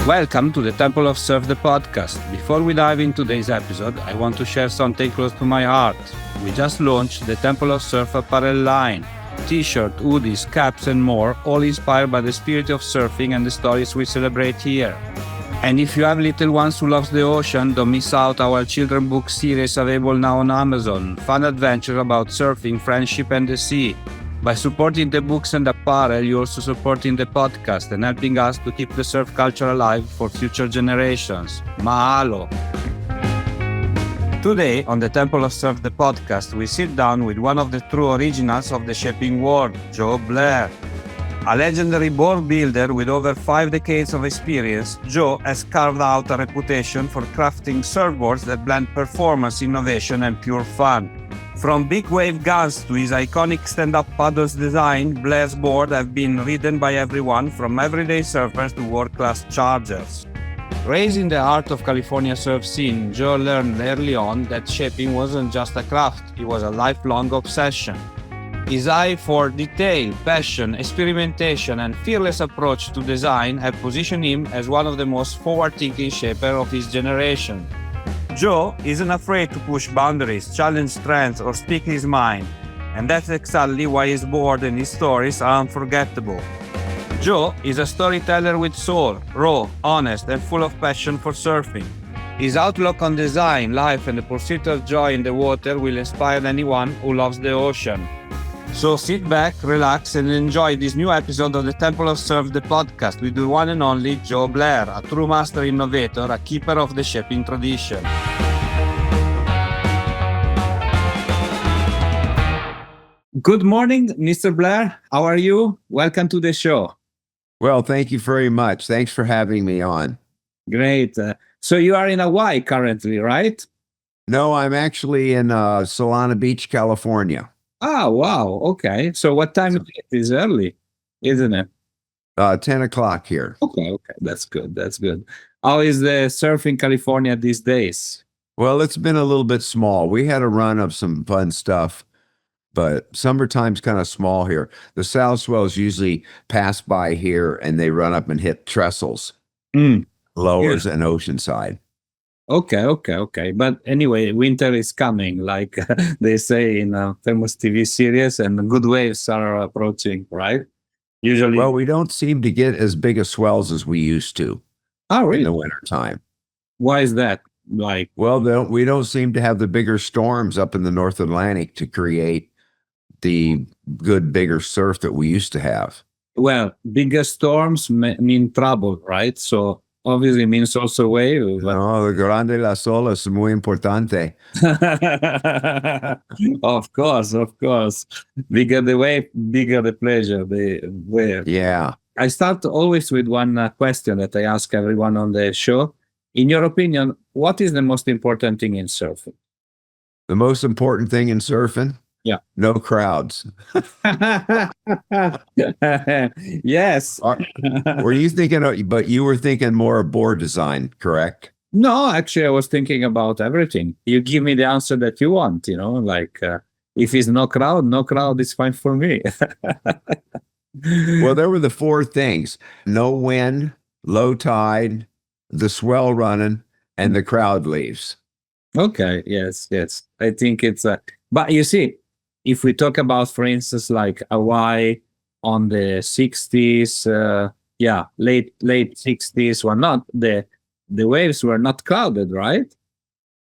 Welcome to the Temple of Surf, the podcast. Before we dive into today's episode, I want to share something close to my heart. We just launched the Temple of Surf apparel line. T-shirt, hoodies, caps and more, all inspired by the spirit of surfing and the stories we celebrate here. And if you have little ones who love the ocean, don't miss out our children book series available now on Amazon. Fun adventure about surfing, friendship and the sea. By supporting the books and apparel, you're also supporting the podcast and helping us to keep the surf culture alive for future generations. Mahalo! Today, on the Temple of Surf, the podcast, we sit down with one of the true originals of the shaping world, Joe Blair. A legendary board builder with over 5 decades of experience, Joe has carved out a reputation for crafting surfboards that blend performance, innovation, and pure fun. From big wave guns to his iconic stand-up paddles design, Blair's boards have been ridden by everyone from everyday surfers to world-class chargers. Raised in the heart of California surf scene, Joe learned early on that shaping wasn't just a craft, it was a lifelong obsession. His eye for detail, passion, experimentation, and fearless approach to design have positioned him as one of the most forward-thinking shapers of his generation. Joe isn't afraid to push boundaries, challenge trends, or speak his mind, and that's exactly why his board and his stories are unforgettable. Joe is a storyteller with soul, raw, honest, and full of passion for surfing. His outlook on design, life, and the pursuit of joy in the water will inspire anyone who loves the ocean. So sit back, relax, and enjoy this new episode of the Temple of Surf, the podcast with the one and only Joe Blair, a true master innovator, a keeper of the shaping tradition. Good morning, Mr. Blair. How are you? Welcome to the show. Well, thank you very much. Thanks for having me on. Great. So you are in Hawaii currently, right? No, I'm actually in Solana Beach, California. Ah, wow. Okay. So what time is it? It's early, isn't it? 10 o'clock here. Okay. That's good. That's good. How is the surf in California these days? Well, it's been a little bit small. We had a run of some fun stuff, but summertime's kind of small here. The south swells usually pass by here and they run up and hit trestles, lowers and oceanside. Okay. But anyway, winter is coming, like they say in a famous TV series, and good waves are approaching, right? Usually. Well, we don't seem to get as big of swells as we used to really? in the wintertime. Why is that? Well, we don't seem to have the bigger storms up in the North Atlantic to create the good, bigger surf that we used to have. Well, bigger storms mean trouble, right? So obviously means also wave. No, the grande las olas es muy importante. Of course. Bigger the wave, bigger the pleasure, the wave. Yeah. I start always with one question that I ask everyone on the show. In your opinion, what is the most important thing in surfing? The most important thing in surfing? Yeah. No crowds. Yes. Were you thinking, but you were thinking more of board design, correct? No, actually, I was thinking about everything. You give me the answer that you want, if it's no crowd is fine for me. Well, there were the 4 things: no wind, low tide, the swell running, and the crowd leaves. Okay. Yes. I think it's but you see, if we talk about, for instance, like Hawaii on the 60s, late 60s, whatnot, the waves were not crowded, right?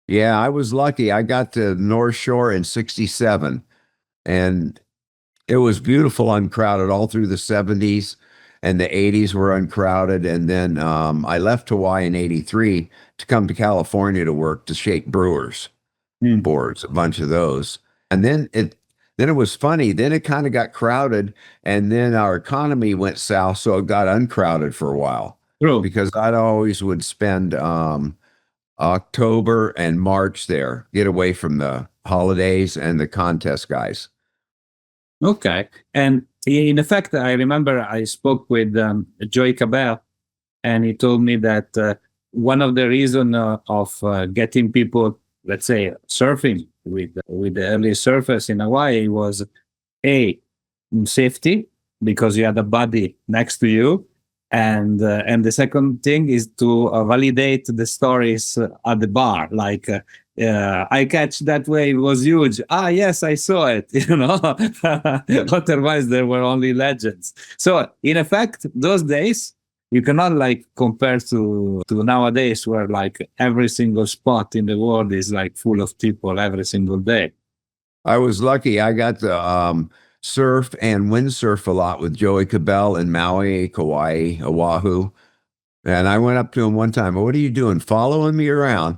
Yeah, I was lucky. I got to North Shore in 67, and it was beautiful, uncrowded all through the 70s, and the 80s were uncrowded. And then I left Hawaii in 83 to come to California to work to shape brewers boards, a bunch of those. And then it was funny. Then it kind of got crowded, and then our economy went south, so it got uncrowded for a while. True. Because I always would spend October and March there, get away from the holidays and the contest guys. Okay. And in effect, I remember I spoke with Joey Cabell, and he told me that one of the reasons of getting people, let's say, surfing with the early surfers in Hawaii was safety, because you had a buddy next to you, And the second thing is to validate the stories at the bar. Like, I catch that wave was huge. Ah, yes, I saw it. Otherwise there were only legends. So in effect, those days you cannot like compare to nowadays, where like every single spot in the world is like full of people every single day. I was lucky. I got to surf and windsurf a lot with Joey Cabell in Maui, Kauai, Oahu. And I went up to him one time. What are you doing? Following me around?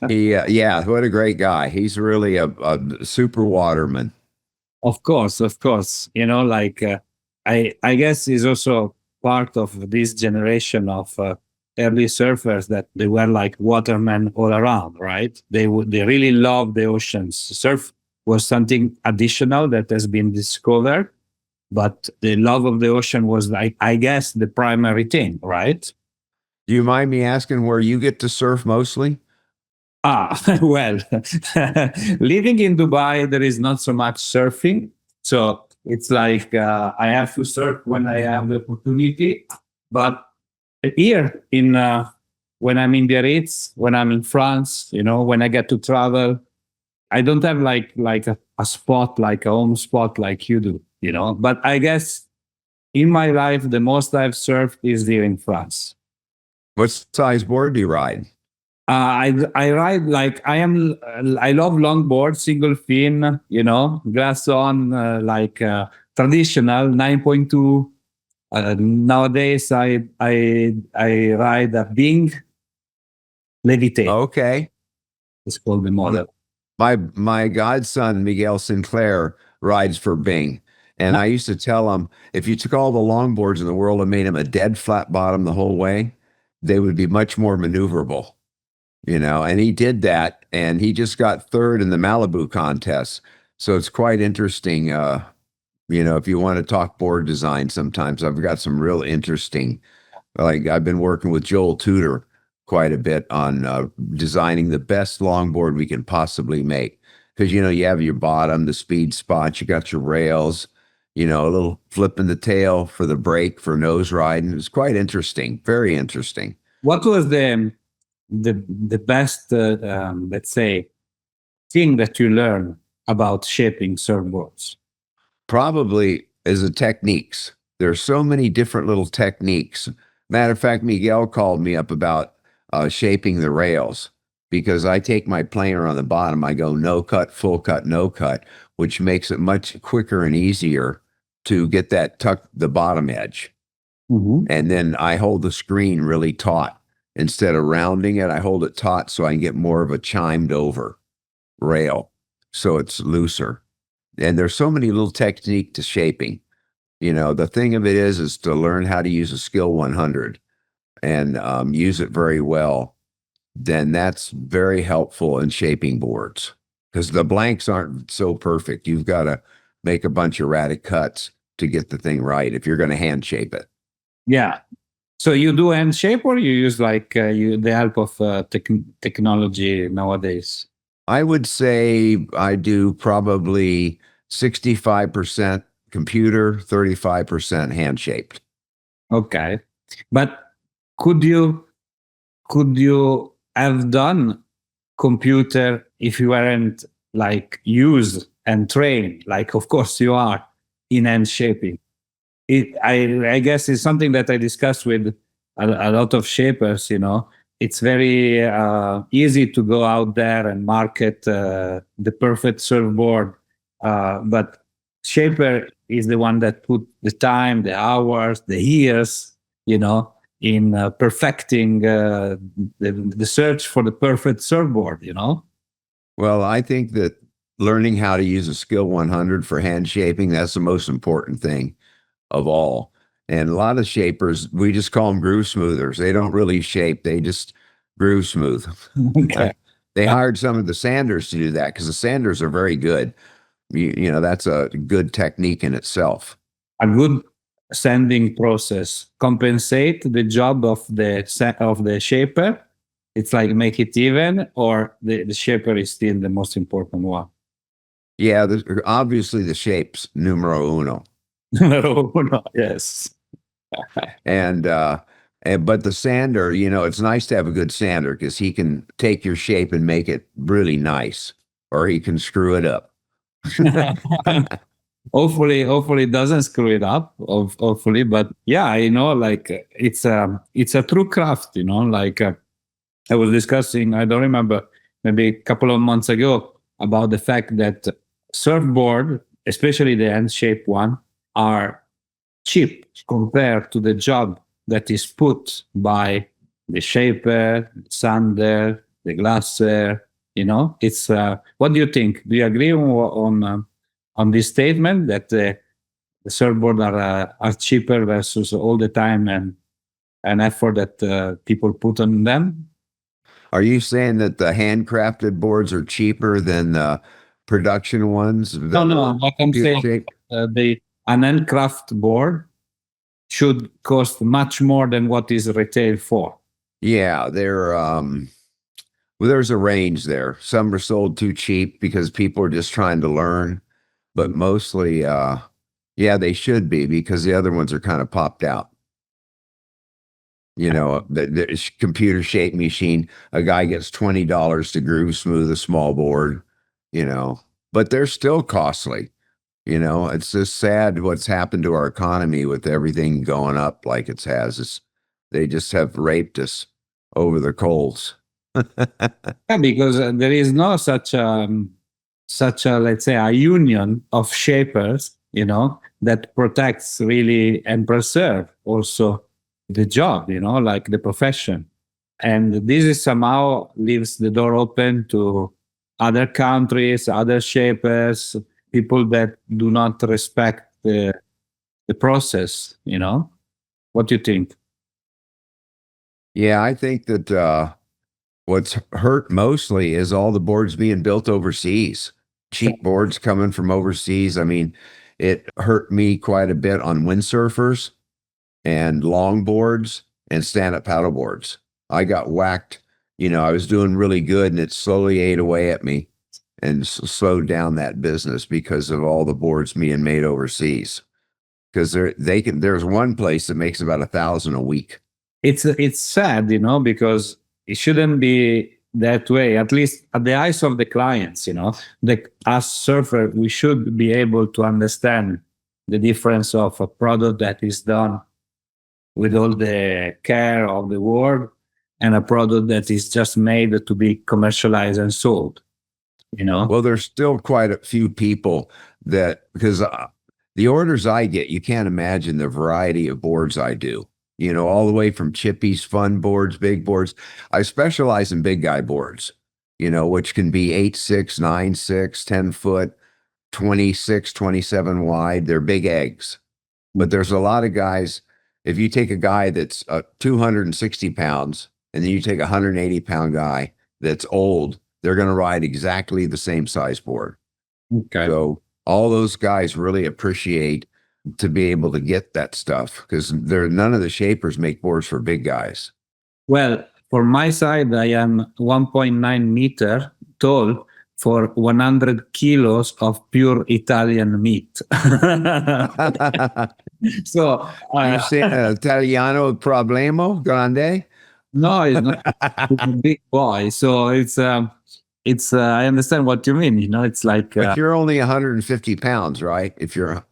Yeah, what a great guy. He's really a super waterman. Of course, of course. Like I guess is also part of this generation of early surfers, that they were like watermen all around, right? They really love the oceans. Surf was something additional that has been discovered, but the love of the ocean was, like, I guess, the primary thing, right? Do you mind me asking where you get to surf mostly? Ah, well, living in Dubai, there is not so much surfing. So it's like I have to surf when I have the opportunity. But here, when I'm in Biarritz, when I'm in France, when I get to travel, I don't have like a spot, like a home spot like you do. But I guess in my life, the most I've surfed is here in France. What size board do you ride? I ride like I love longboard, single fin, glass on, like traditional 9.2. Nowadays, I ride a Bing Levitate. Okay. It's called the model. My godson, Miguel Sinclair, rides for Bing. And I used to tell him, if you took all the longboards in the world and made them a dead flat bottom the whole way, they would be much more maneuverable. And he did that, and he just got third in the Malibu contest. So it's quite interesting. If you want to talk board design, sometimes I've got some real interesting, like I've been working with Joel Tudor quite a bit on designing the best longboard we can possibly make. Because, you have your bottom, the speed spots, you got your rails, a little flip in the tail for the brake for nose riding. It's quite interesting, very interesting. What was the best, let's say, thing that you learn about shaping surfboards? Probably is the techniques. There's so many different little techniques. Matter of fact, Miguel called me up about shaping the rails, because I take my planer on the bottom, I go no cut, full cut, no cut, which makes it much quicker and easier to get that the bottom edge. Mm-hmm. And then I hold the screen really taut. Instead of rounding it, I hold it taut so I can get more of a chimed over rail, so it's looser. And there's so many little technique to shaping. The thing of it is to learn how to use a skill 100 and use it very well. Then that's very helpful in shaping boards, because the blanks aren't so perfect. You've got to make a bunch of erratic cuts to get the thing right if you're going to hand shape it. Yeah. So you do hand shape, or you use like the help of technology nowadays? I would say I do probably 65% computer, 35% hand shaped. Okay. But could you have done computer if you weren't like used and trained? Like, of course you are in hand shaping. I guess it's something that I discussed with a lot of shapers. It's very easy to go out there and market the perfect surfboard, but shaper is the one that put the time, the hours, the years, in perfecting the search for the perfect surfboard. Well, I think that learning how to use a skill 100 for hand shaping, that's the most important thing of all. And a lot of shapers, we just call them groove smoothers. They don't really shape, they just groove smooth. Okay. They hired some of the sanders to do that, because the sanders are very good. That's a good technique in itself. A good sanding process compensate the job of the shaper. It's like make it even, or the shaper is still the most important one? Yeah, obviously the shape's numero uno. No, yes. And but the sander, it's nice to have a good sander because he can take your shape and make it really nice, or he can screw it up. Hopefully it doesn't screw it up. Hopefully, but yeah, like it's a true craft. Like I was discussing. I don't remember, maybe a couple of months ago, about the fact that surfboard, especially the end-shaped one, are cheap compared to the job that is put by the shaper, sander, the glasser. It's what do you think? Do you agree on this statement that the surfboard are cheaper versus all the time and effort that people put on them? Are you saying that the handcrafted boards are cheaper than the production ones that No, are what I'm pure saying, shape? an handcraft board should cost much more than what is retail for. Yeah, well, there's a range there. Some are sold too cheap because people are just trying to learn, but mostly, yeah, they should be because the other ones are kind of popped out. The computer shape machine, a guy gets $20 to groove smooth a small board, but they're still costly. It's just sad what's happened to our economy with everything going up like it has. They just have raped us over the coals. Yeah, because there is no such a, let's say, a union of shapers, that protects really and preserve also the job, like the profession. And this is somehow leaves the door open to other countries, other shapers, people that do not respect the process. What do you think? Yeah, I think that what's hurt mostly is all the boards being built overseas, cheap boards coming from overseas. I mean, it hurt me quite a bit on windsurfers and longboards and stand-up paddle boards. I got whacked. I was doing really good, and it slowly ate away at me and slowed down that business because of all the boards being made overseas. Because there's one place that makes about 1,000 a week. It's sad, because it shouldn't be that way. At least at the eyes of the clients, us surfer, we should be able to understand the difference of a product that is done with all the care of the world and a product that is just made to be commercialized and sold. Well, there's still quite a few people because the orders I get, you can't imagine the variety of boards I do. All the way from chippies, fun boards, big boards. I specialize in big guy boards, which can be 8'6", 9'6", 10-foot, 26, 27 wide. They're big eggs. But there's a lot of guys. If you take a guy that's 260 pounds and then you take a 180-pound guy that's old, they're going to ride exactly the same size board. Okay. So all those guys really appreciate to be able to get that stuff because none of the shapers make boards for big guys. Well, for my side, I am 1.9 meter tall for 100 kilos of pure Italian meat. So you say Italiano problema grande? No, it's not a big boy. So it's I understand what you mean. It's like but you're only 150 pounds, right? If you're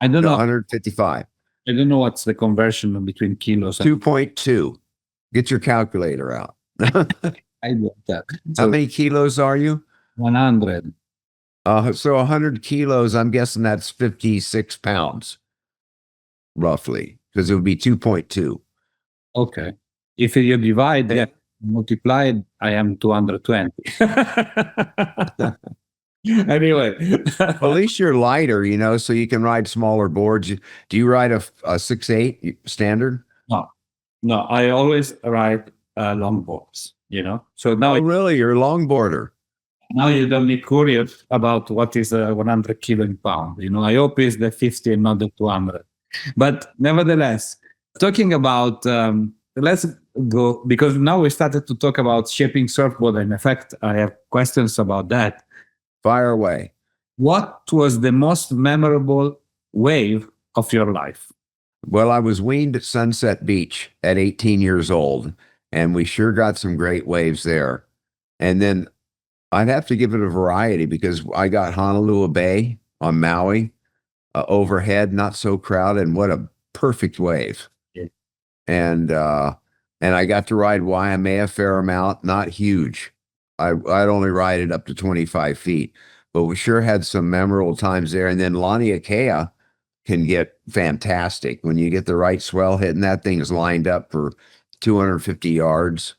I don't know 155. I don't know what's the conversion between kilos. 2.2. Get your calculator out. I do that. So, how many kilos are you? 100. So 100 kilos, I'm guessing that's 56 pounds, roughly, because it would be 2.2. Okay. If you divide that, multiplied, I am 220. Anyway. Well, at least you're lighter, so you can ride smaller boards. Do you ride a 6'8" standard? No, I always ride long boards, So now really, you're a longboarder. Now you don't be curious about what is 100 kilo in pound. I hope it's the 50 and not the 200. But nevertheless, talking about, let's go, because now we started to talk about shaping surfboard. And in fact, I have questions about that. Fire away. What was the most memorable wave of your life? Well, I was weaned at Sunset Beach at 18 years old, and we sure got some great waves there. And then I'd have to give it a variety because I got Honolulu Bay on Maui, overhead, not so crowded, and what a perfect wave. Yeah. And and I got to ride Waimea a fair amount, not huge. I'd only ride it up to 25 feet, but we sure had some memorable times there. And then Laniakea can get fantastic when you get the right swell hitting. That thing is lined up for 250 yards.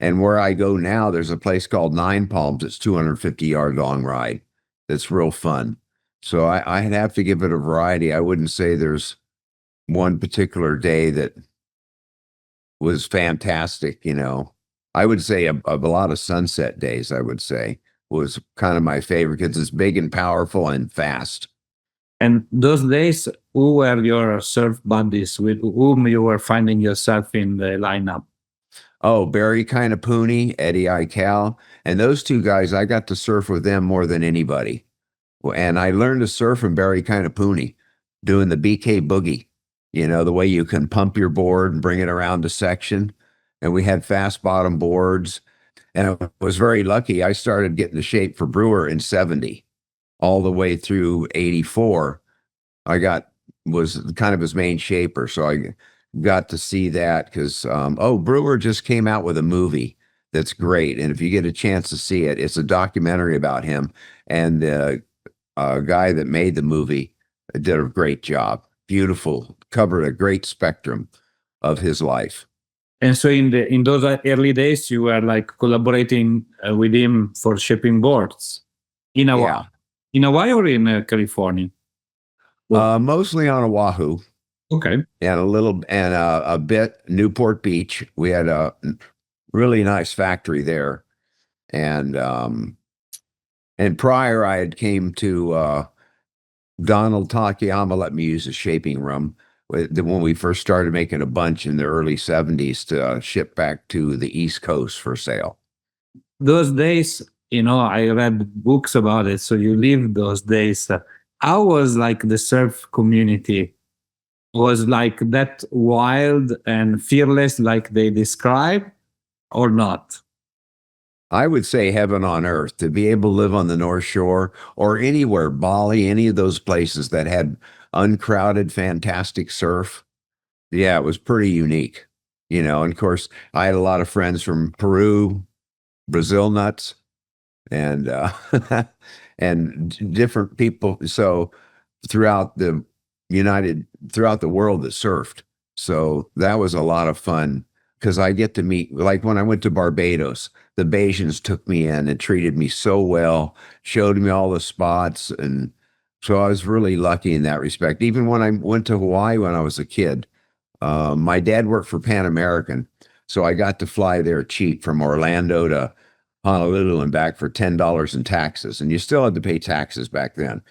And where I go now, there's a place called Nine Palms. It's 250-yard long ride. That's real fun. So I'd have to give it a variety. I wouldn't say there's one particular day that was fantastic, you know. I would say a lot of sunset days, I would say, was kind of my favorite because it's big and powerful and fast. And those days, who were your surf buddies with whom you were finding yourself in the lineup? Oh, Barry Kainapuni, Eddie Aikau, and those two guys, I got to surf with them more than anybody. And I learned to surf from Barry Kainapuni doing the BK boogie, you know, the way you can pump your board and bring it around a section. And we had fast bottom boards. And I was very lucky. I started getting the shape for Brewer in 70, all the way through 84. Was kind of his main shaper. So I got to see that because, Brewer just came out with a movie that's great. And if you get a chance to see it, it's a documentary about him. And the guy that made the movie did a great job. Beautiful, covered a great spectrum of his life. And so in those early days, you were like collaborating with him for shipping boards in Hawaii, Yeah. in Hawaii or in California? Mostly on Oahu. Okay. And a bit Newport Beach. We had a really nice factory there. And prior I had came to Donald Takayama let me use a shaping room when we first started making a bunch in the early 70s to ship back to the East Coast for sale. Those days, I read books about it. So you lived those days. How was like the surf community? Was like that wild and fearless like they describe or not? I would say heaven on earth to be able to live on the North Shore or anywhere, Bali, any of those places that had uncrowded, fantastic surf. Yeah, it was pretty unique, you know. And of course, I had a lot of friends from Peru, Brazil nuts, and and different people. So throughout the world that surfed. So that was a lot of fun because I get to meet, like when I went to Barbados, the Bajans took me in and treated me so well, showed me all the spots. And so I was really lucky in that respect. Even when I went to Hawaii when I was a kid, my dad worked for Pan American. So I got to fly there cheap from Orlando to Honolulu and back for $10 in taxes. And you still had to pay taxes back then.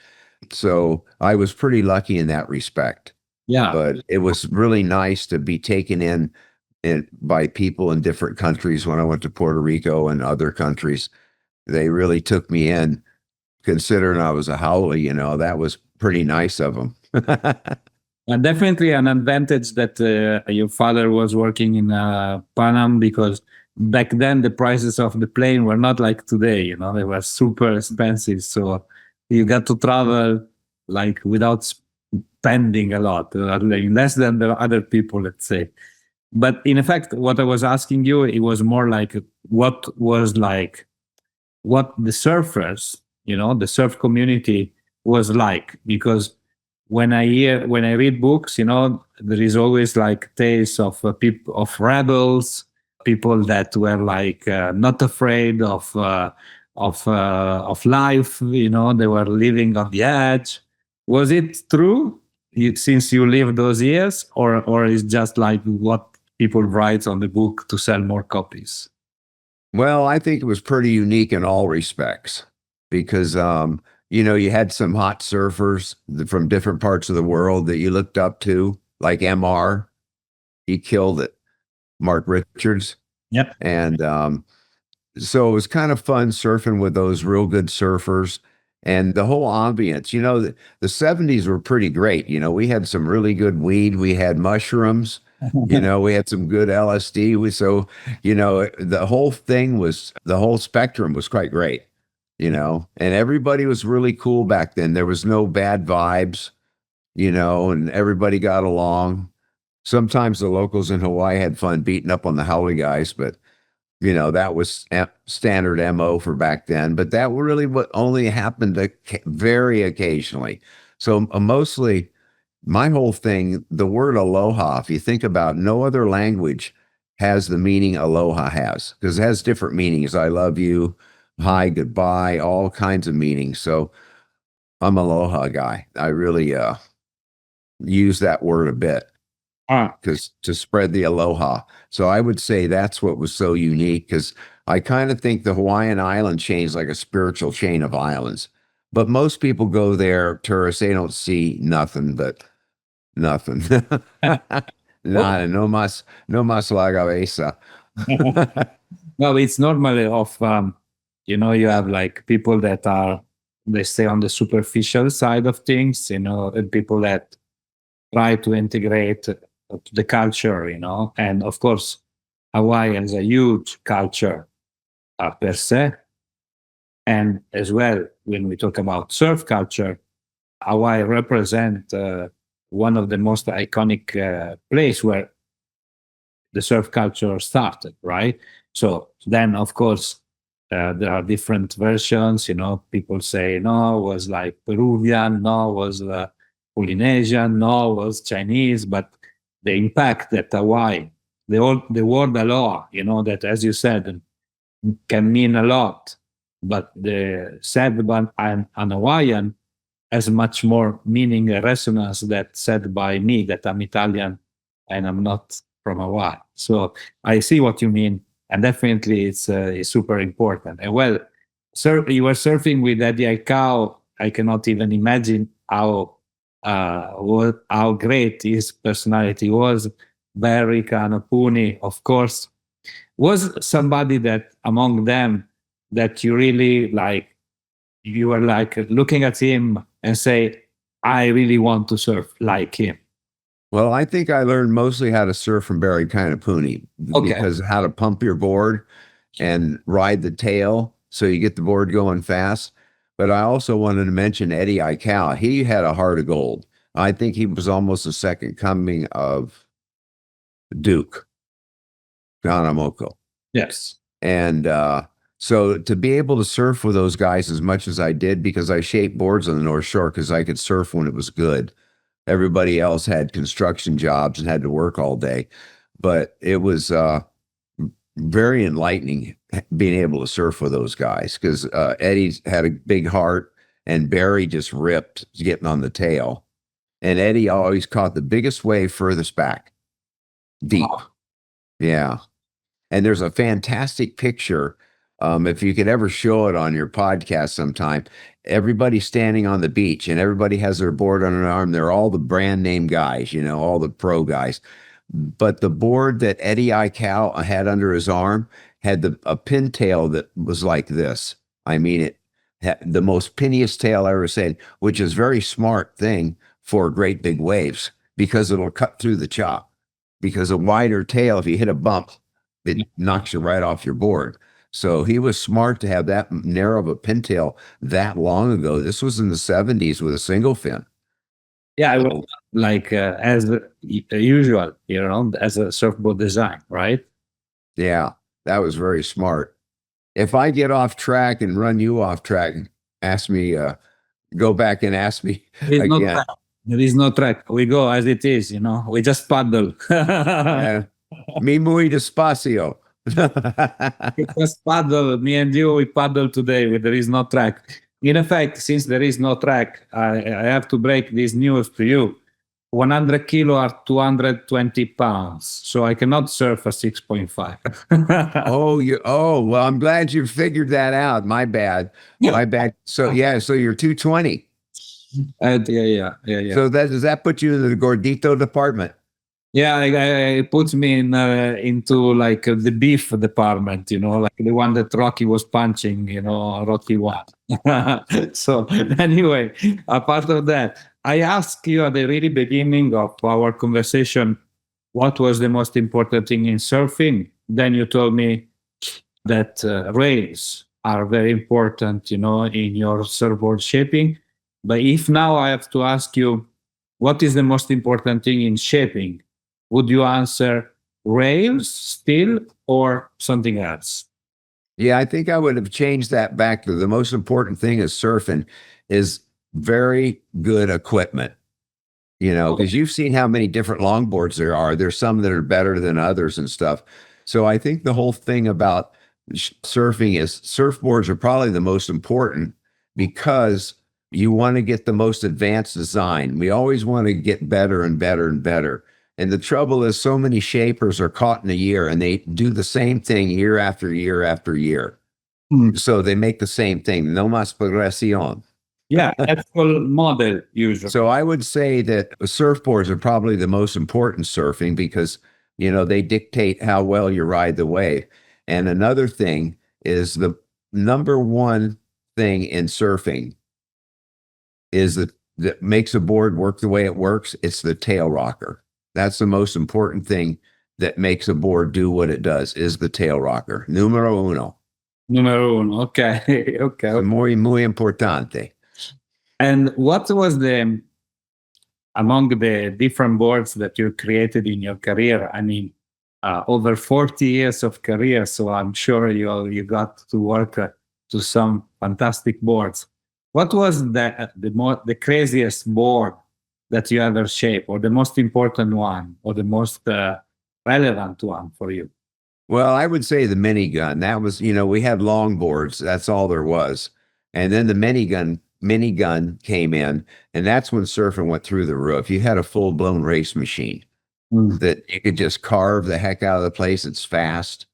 So I was pretty lucky in that respect. Yeah. But it was really nice to be taken in by people in different countries when I went to Puerto Rico and other countries. They really took me in, considering I was a haole, you know, that was pretty nice of them. And definitely an advantage that your father was working in Panam because back then the prices of the plane were not like today, they were super expensive. So you got to travel like without spending a lot, like less than the other people, let's say. But in effect, what I was asking you, it was more like what the surfers, the surf community was like, because when I read books, there is always like tales of people, of rebels, people that were like not afraid of life. They were living on the edge. Was it true since you lived those years, or is just like what people write on the book to sell more copies? Well, I think it was pretty unique in all respects because, you had some hot surfers from different parts of the world that you looked up to, like MR. He killed it. Mark Richards. Yep. And so it was kind of fun surfing with those real good surfers. And the whole ambience, the 70s were pretty great. We had some really good weed. We had mushrooms, we had some good LSD. The whole spectrum was quite great, and everybody was really cool back then. There was no bad vibes, and everybody got along. Sometimes the locals in Hawaii had fun beating up on the Howley guys, but that was standard MO for back then, but that really what only happened very occasionally. So mostly my whole thing, the word aloha, if you think about it, no other language has the meaning aloha has, because it has different meanings. I love you, hi, goodbye, all kinds of meanings. So I'm aloha guy. I really use that word a bit because to spread the aloha. So I would say that's what was so unique, because I kind of think the Hawaiian island chain is like a spiritual chain of islands. But most people go there, tourists, they don't see nothing but nothing. Nada, no más la cabeza. Well, it's normally of, you have like people that they stay on the superficial side of things, and people that try to integrate the culture, and of course, Hawaii has a huge culture per se. And as well, when we talk about surf culture, Hawaii represent one of the most iconic place where the surf culture started, right? So then, of course, there are different versions. People say no, it was like Peruvian, no, it was Polynesian, no, it was Chinese. But the impact that Hawaii, the word aloha, that, as you said, can mean a lot. But the said by an Hawaiian has much more meaning and resonance that said by me, that I'm Italian and I'm not from Hawaii. So I see what you mean, and definitely it's super important. And well, you were surfing with Eddie Aikau. I cannot even imagine how great his personality was. Very kind of puny, of course. Was somebody that among them that you really like? You were like looking at him and say, I really want to surf like him. Well, I think I learned mostly how to surf from Barry Kainapuni, because how to pump your board and ride the tail so you get the board going fast. But I also wanted to mention Eddie Aikau. He had a heart of gold. I think he was almost the second coming of Duke Ganamoko. Yes. And so to be able to surf with those guys as much as I did, because I shaped boards on the North Shore because I could surf when it was good. Everybody else had construction jobs and had to work all day. But it was very enlightening being able to surf with those guys, because Eddie's had a big heart and Barry just ripped getting on the tail. And Eddie always caught the biggest wave furthest back, deep. Oh. Yeah. And there's a fantastic picture. If you could ever show it on your podcast sometime, everybody's standing on the beach and everybody has their board on an arm. They're all the brand name guys, all the pro guys. But the board that Eddie Aikau had under his arm had a pintail that was like this. I mean, it had the most pinniest tail I ever seen, which is a very smart thing for great big waves, because it'll cut through the chop. Because a wider tail, if you hit a bump, it knocks you right off your board. So he was smart to have that narrow of a pintail that long ago. This was in the 70s with a single fin. Yeah, I was like as usual, as a surfboard design, right? Yeah, that was very smart. If I get off track and run you off track, ask me, go back and ask me again. There is no track. We go as it is, we just paddle. Mi muy despacio. We just paddle. Me and you, we paddle today. There is no track. In effect, since there is no track, I have to break this news to you. 100 kilo are 220 pounds. So I cannot surf a 6.5. Well, I'm glad you figured that out. My bad. My bad. So you're 220. Yeah. So does that put you in the gordito department? Yeah, it puts me into like the beef department, like the one that Rocky was punching, Rocky one. So anyway, apart of that, I asked you at the really beginning of our conversation what was the most important thing in surfing. Then you told me that rails are very important, in your surfboard shaping. But if now I have to ask you, what is the most important thing in shaping? Would you answer rails still or something else? Yeah, I think I would have changed that back to the most important thing is surfing is very good equipment. Because you've seen how many different longboards there are. There's some that are better than others and stuff. So I think the whole thing about surfing is surfboards are probably the most important because you want to get the most advanced design. We always want to get better and better and better. And the trouble is so many shapers are caught in a year and they do the same thing year after year after year. So they make the same thing. No más progresión. Yeah, that's called model usually. So I would say that surfboards are probably the most important surfing because, they dictate how well you ride the wave. And another thing is the number one thing in surfing is that makes a board work the way it works. It's the tail rocker. That's the most important thing that makes a board do what it does is the tail rocker. Numero uno. Numero uno. Okay. Okay. Muy, muy importante. And what was among the different boards that you created in your career? I mean, over 40 years of career, so I'm sure you got to work to some fantastic boards. What was the craziest board that you ever shaped, or the most important one, or the most relevant one for you? Well, I would say the minigun. That was, we had long boards. That's all there was. And then the minigun came in, and that's when surfing went through the roof. You had a full-blown race machine that you could just carve the heck out of the place. It's fast.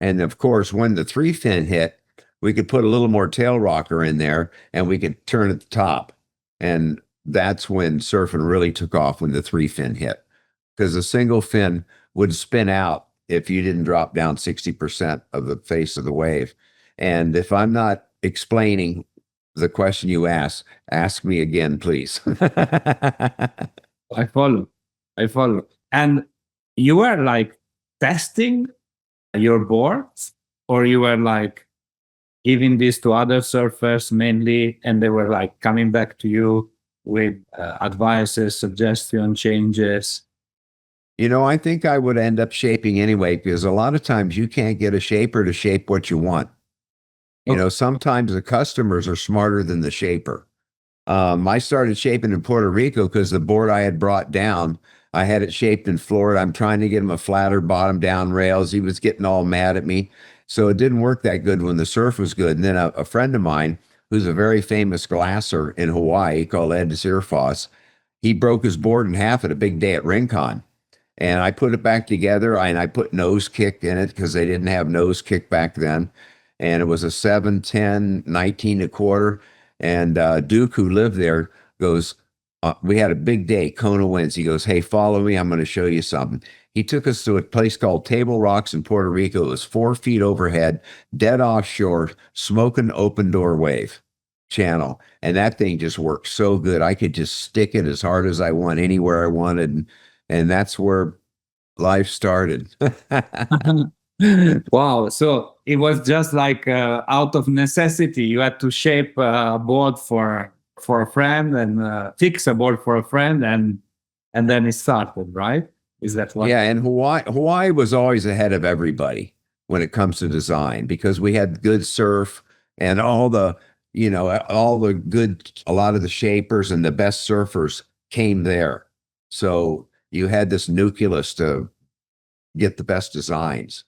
And of course, when the 3-fin hit, we could put a little more tail rocker in there and we could turn at the top. And that's when surfing really took off, when the 3-fin hit, because the single fin would spin out if you didn't drop down 60% of the face of the wave. And if I'm not explaining the question you asked, ask me again, please. I follow. And you were like testing your boards, or you were like giving this to other surfers mainly, and they were like coming back to you with advices, suggestions, changes? I think I would end up shaping anyway, because a lot of times you can't get a shaper to shape what you want. Sometimes the customers are smarter than the shaper. I started shaping in Puerto Rico because the board I had brought down, I had it shaped in Florida. I'm trying to get him a flatter bottom down rails. He was getting all mad at me. So it didn't work that good when the surf was good. And then a friend of mine, who's a very famous glasser in Hawaii called Ed Sirfoss, he broke his board in half at a big day at Rincon. And I put it back together, and I put nose kick in it because they didn't have nose kick back then. And it was a 710, 19 a quarter. And Duke, who lived there, goes, we had a big day, Kona winds. He goes, hey, follow me. I'm going to show you something. He took us to a place called Table Rocks in Puerto Rico. It was 4 feet overhead, dead offshore, smoking open door wave channel. And that thing just worked so good. I could just stick it as hard as I want, anywhere I wanted. And that's where life started. Wow. So it was just like out of necessity. You had to shape a board for a friend, and fix a board for a friend, and then it started, right? Is that what? Yeah, and Hawaii was always ahead of everybody when it comes to design, because we had good surf and a lot of the shapers and the best surfers came there. So you had this nucleus to get the best designs.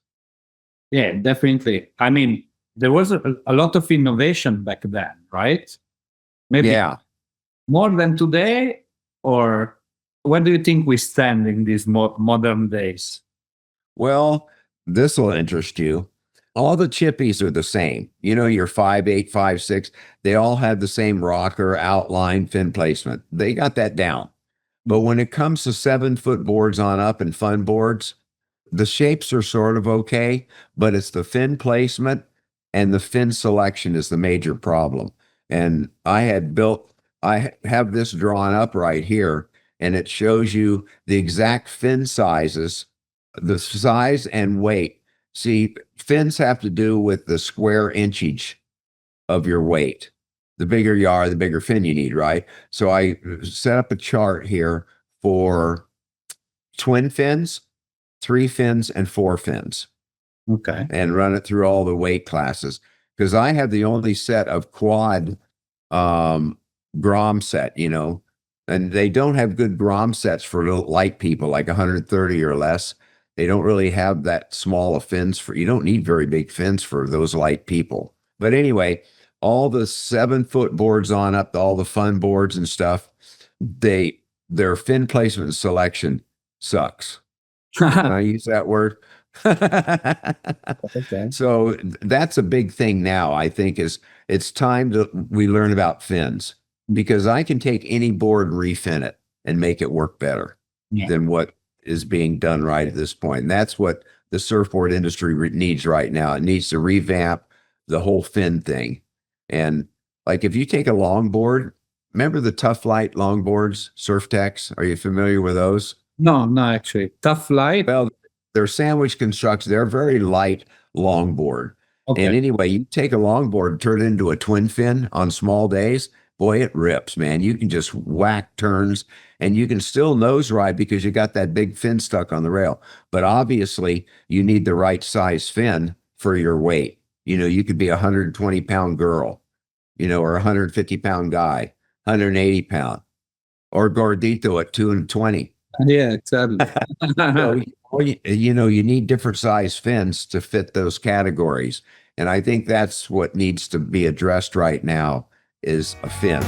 Yeah, definitely. I mean, there was a lot of innovation back then, right? Maybe more than today, or where do you think we stand in these modern days? Well, this will interest you. All the chippies are the same. Your 5.8, 5.6, they all have the same rocker, outline, fin placement. They got that down. But when it comes to 7-foot boards on up and fun boards, the shapes are sort of okay, but it's the fin placement and the fin selection is the major problem. And I have this drawn up right here, and it shows you the exact fin sizes, the size and weight. See, fins have to do with the square inchage of your weight. The bigger you are, the bigger fin you need, right? So I set up a chart here for twin fins, 3 fins, and 4 fins, Okay. and run it through all the weight classes. Because I have the only set of quad Grom set, and they don't have good Grom sets for light people, like 130 or less. They don't really have that small of fins you don't need very big fins for those light people. But anyway, all the 7-foot boards on up, all the fun boards and stuff, their fin placement and selection sucks. Can I use that word? Okay. So that's a big thing now, I think, is it's time we learn about fins, because I can take any board and refin it and make it work better than what is being done right at this point. And that's what the surfboard industry needs right now. It needs to revamp the whole fin thing. And like if you take a longboard, remember the Tough Light longboards, Surftex? Are you familiar with those? No, actually. Tough Light. Well, they're sandwich construction. They're very light longboard. Okay. And anyway, you take a longboard and turn it into a twin fin on small days. Boy, it rips, man. You can just whack turns and you can still nose ride because you got that big fin stuck on the rail. But obviously, you need the right size fin for your weight. You could be a 120-pound girl, or a 150-pound guy, 180-pound, or Gordito at 220. Yeah, exactly. So, you need different size fins to fit those categories. And I think that's what needs to be addressed right now is fins.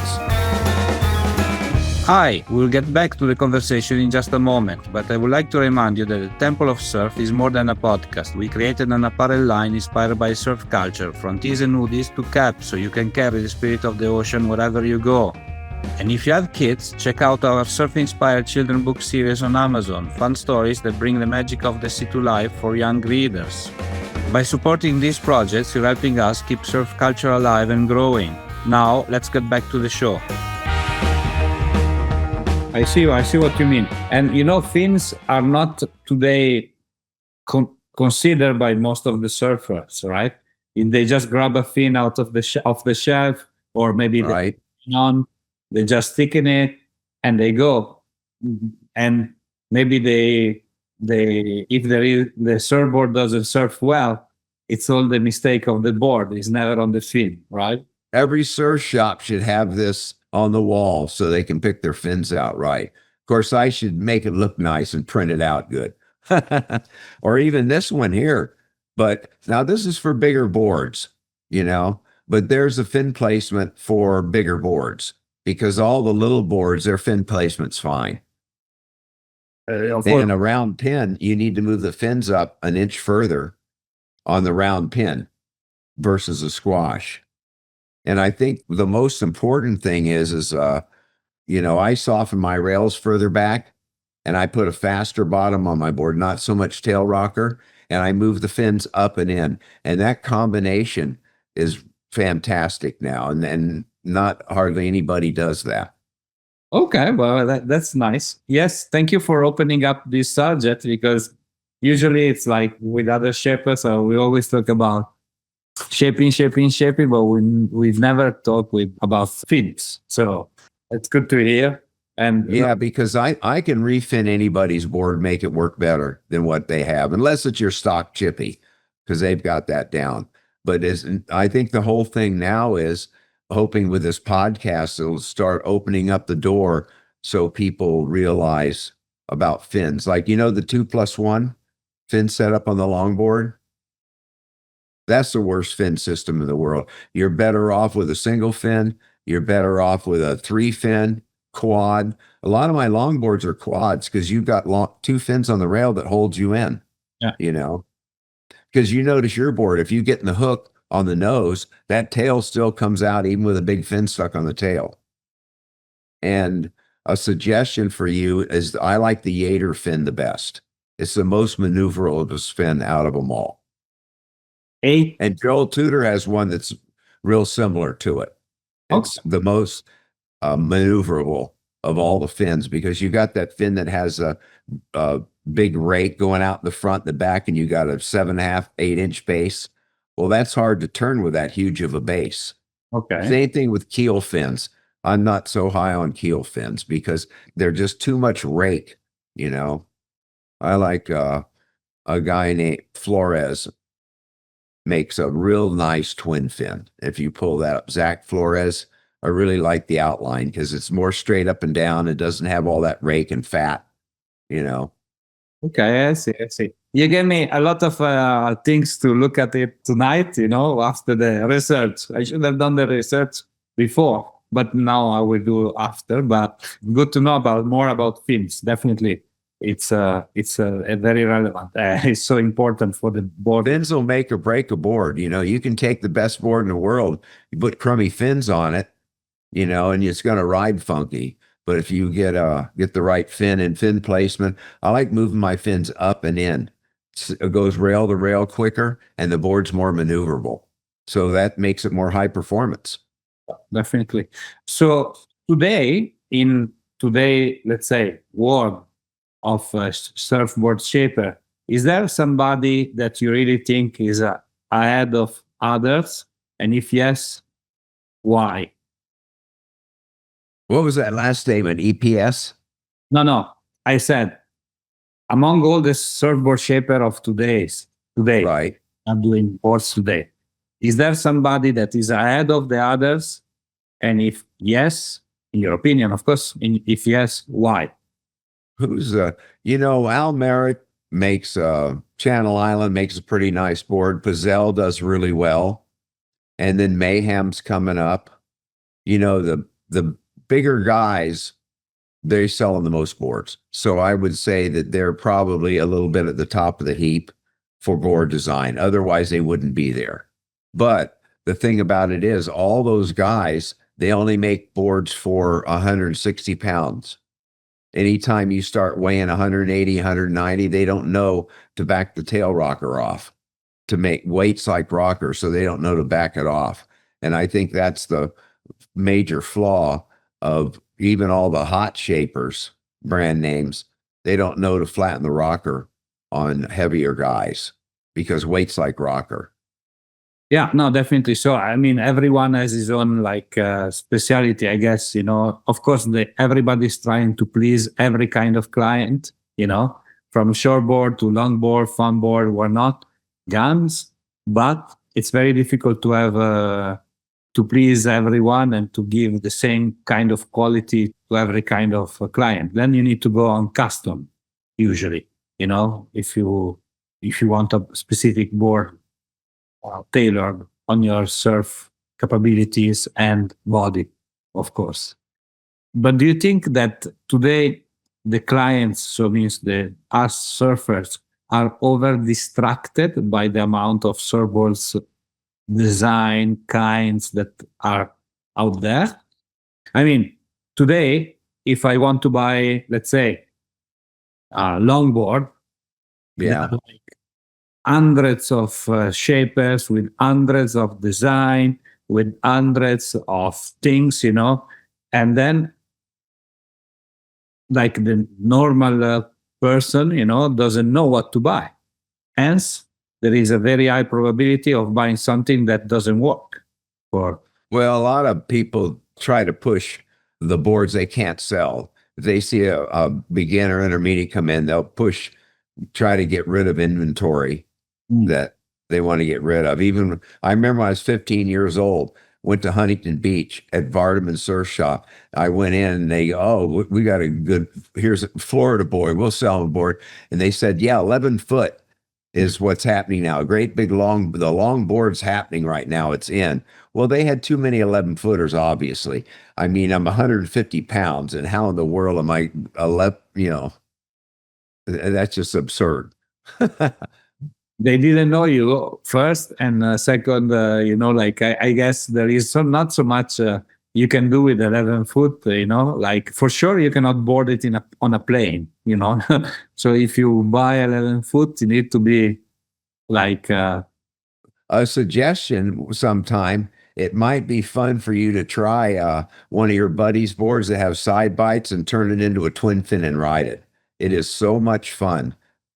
Hi, we'll get back to the conversation in just a moment, but I would like to remind you that the Temple of Surf is more than a podcast. We created an apparel line inspired by surf culture, from tees and hoodies to caps, so you can carry the spirit of the ocean wherever you go. And if you have kids, check out our surf-inspired children book series on Amazon, fun stories that bring the magic of the sea to life for young readers. By supporting these projects, you're helping us keep surf culture alive and growing. Now, let's get back to the show. I see what you mean. And fins are not today considered by most of the surfers, right? They just grab a fin out of the shelf, or maybe right. They just thicken it and they go. And maybe if the surfboard doesn't surf well, it's all the mistake of the board. It's never on the fin, right? Every surf shop should have this on the wall so they can pick their fins out right. Of course, I should make it look nice and print it out good. Or even this one here. But now this is for bigger boards, but there's a fin placement for bigger boards, because all the little boards, their fin placement's fine. And a round pin, you need to move the fins up an inch further on the round pin versus a squash. And I think the most important thing is I soften my rails further back, and I put a faster bottom on my board, not so much tail rocker, and I move the fins up and in. And that combination is fantastic now. And not hardly anybody does that. Okay, well, that's nice. Yes, thank you for opening up this subject, because usually it's like with other shapers, we always talk about shaping, but we've never talked about fins. So it's good to hear. And yeah, because I can refin anybody's board, make it work better than what they have, unless it's your stock chippy, because they've got that down. But I think the whole thing now is hoping with this podcast, it'll start opening up the door so people realize about fins. Like, the 2+1 fin setup on the longboard. That's the worst fin system in the world. You're better off with a single fin. You're better off with a 3-fin quad. A lot of my longboards are quads because you've got 2 fins on the rail that holds you in. Yeah. Because you notice your board, if you get in the hook on the nose, that tail still comes out even with a big fin stuck on the tail. And a suggestion for you is I like the Yater fin the best. It's the most maneuverable fin out of them all. 8. And Joel Tudor has one that's real similar to it. It's the most maneuverable of all the fins, because you got that fin that has a big rake going out in the front, the back, and you got a 7.5, 8-inch base. Well, that's hard to turn with that huge of a base. Okay. Same thing with keel fins. I'm not so high on keel fins because they're just too much rake, you know. I like a guy named Flores makes a real nice twin fin. If you pull that up, Zach Flores, I really like the outline because it's more straight up and down. It doesn't have all that rake and fat, you know. Okay, I see. I see. You gave me a lot of things to look at it tonight, you know, after the research. I should have done the research before, but now I will do after. But good to know about more about fins. Definitely. It's a very relevant. It's so important for the board. Fins will make or break a board. You know, you can take the best board in the world, you put crummy fins on it, you know, and it's going to ride funky. But if you get the right fin and fin placement, I like moving my fins up and in. It goes rail to rail quicker, and the board's more maneuverable. So that makes it more high performance. Definitely. So today, let's say, world of surfboard shaper, is there somebody that you really think is ahead of others? And if yes, why? What was that last statement? EPS? No. I said, among all the surfboard shaper of today, Right. I'm doing boards today. Is there somebody that is ahead of the others? And if yes, in your opinion, of course, if yes, why? Who's you know, Al Merritt makes Channel Island makes a pretty nice board. Pizzelle does really well. And then Mayhem's coming up. You know, the bigger guys, they're selling the most boards. So I would say that they're probably a little bit at the top of the heap for board design. Otherwise, they wouldn't be there. But the thing about it is, all those guys, they only make boards for 160 pounds. Anytime you start weighing 180, 190, they don't know to back the tail rocker off, to make weights like rockers, so they don't know to back it off. And I think that's the major flaw of even all the hot shapers, brand names. They don't know to flatten the rocker on heavier guys because weights like rocker. Yeah, no, definitely. So, I mean, everyone has his own speciality, I guess, you know. Of course, everybody's trying to please every kind of client, you know, from shortboard to longboard, funboard, we're not guns, but it's very difficult to have to please everyone and to give the same kind of quality to every kind of client. Then you need to go on custom, usually, you know, if you want a specific board tailored on your surf capabilities and body, of course. But do you think that today the clients, so means us surfers, are over distracted by the amount of surfboards design kinds that are out there? I mean, today, if I want to buy, let's say, a longboard, Yeah. hundreds of shapers with hundreds of design, with hundreds of things, you know, and then like the normal person, you know, doesn't know what to buy. Hence, there is a very high probability of buying something that doesn't work. Well, a lot of people try to push the boards they can't sell. If they see a beginner intermediate come in, they'll try to get rid of inventory that they want to get rid of. Even I remember when I was 15 years old, went to Huntington Beach at Vardaman Surf Shop. I went in and they go, oh, we got here's a Florida board. We'll sell a board. And they said, yeah, 11 foot is what's happening now. A great big the long board's happening right now. It's in. Well, they had too many 11 footers, obviously. I mean, I'm 150 pounds, and how in the world am I 11, you know, that's just absurd. They didn't know you first, and second, you know, like I guess there is not so much you can do with 11 foot, like for sure you cannot board it on a plane, So if you buy 11 foot, you need to be like, A suggestion sometime, it might be fun for you to try one of your buddies' boards that have side bites and turn it into a twin fin and ride it. It is so much fun,